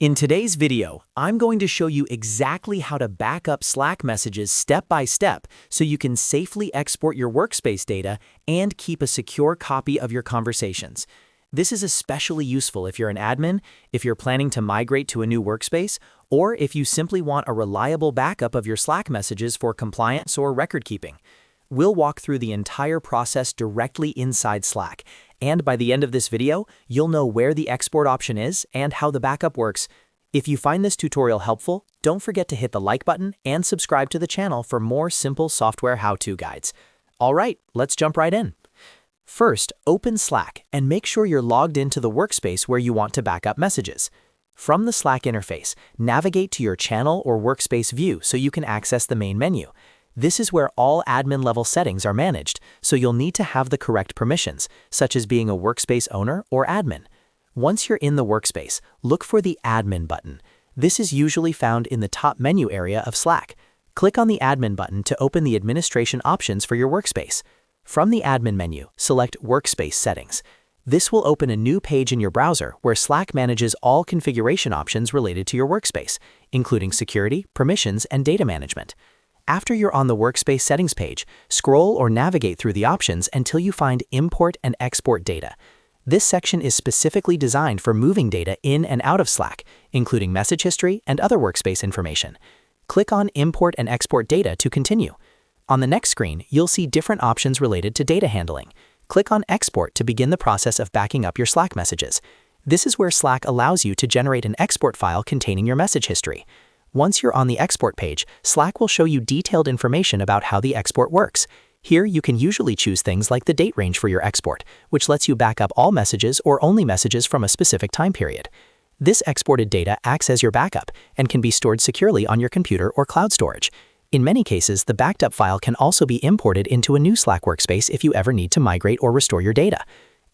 In today's video, I'm going to show you exactly how to back up Slack messages step by step so you can safely export your workspace data and keep a secure copy of your conversations. This is especially useful if you're an admin, if you're planning to migrate to a new workspace, or if you simply want a reliable backup of your Slack messages for compliance or record keeping. We'll walk through the entire process directly inside Slack, and by the end of this video, you'll know where the export option is and how the backup works. If you find this tutorial helpful, don't forget to hit the like button and subscribe to the channel for more simple software how-to guides. All right, let's jump right in. First, open Slack and make sure you're logged into the workspace where you want to back up messages. From the Slack interface, navigate to your channel or workspace view so you can access the main menu. This is where all admin-level settings are managed, so you'll need to have the correct permissions, such as being a workspace owner or admin. Once you're in the workspace, look for the Admin button. This is usually found in the top menu area of Slack. Click on the Admin button to open the administration options for your workspace. From the Admin menu, select Workspace Settings. This will open a new page in your browser where Slack manages all configuration options related to your workspace, including security, permissions, and data management. After you're on the Workspace Settings page, scroll or navigate through the options until you find Import and Export Data. This section is specifically designed for moving data in and out of Slack, including message history and other workspace information. Click on Import and Export Data to continue. On the next screen, you'll see different options related to data handling. Click on Export to begin the process of backing up your Slack messages. This is where Slack allows you to generate an export file containing your message history. Once you're on the export page, Slack will show you detailed information about how the export works. Here, you can usually choose things like the date range for your export, which lets you back up all messages or only messages from a specific time period. This exported data acts as your backup and can be stored securely on your computer or cloud storage. In many cases, the backed up file can also be imported into a new Slack workspace if you ever need to migrate or restore your data.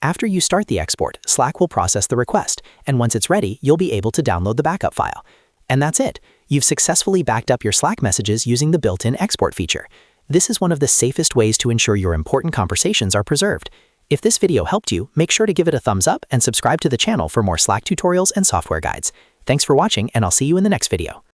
After you start the export, Slack will process the request, and once it's ready, you'll be able to download the backup file. And that's it. You've successfully backed up your Slack messages using the built-in export feature. This is one of the safest ways to ensure your important conversations are preserved. If this video helped you, make sure to give it a thumbs up and subscribe to the channel for more Slack tutorials and software guides. Thanks for watching, and I'll see you in the next video.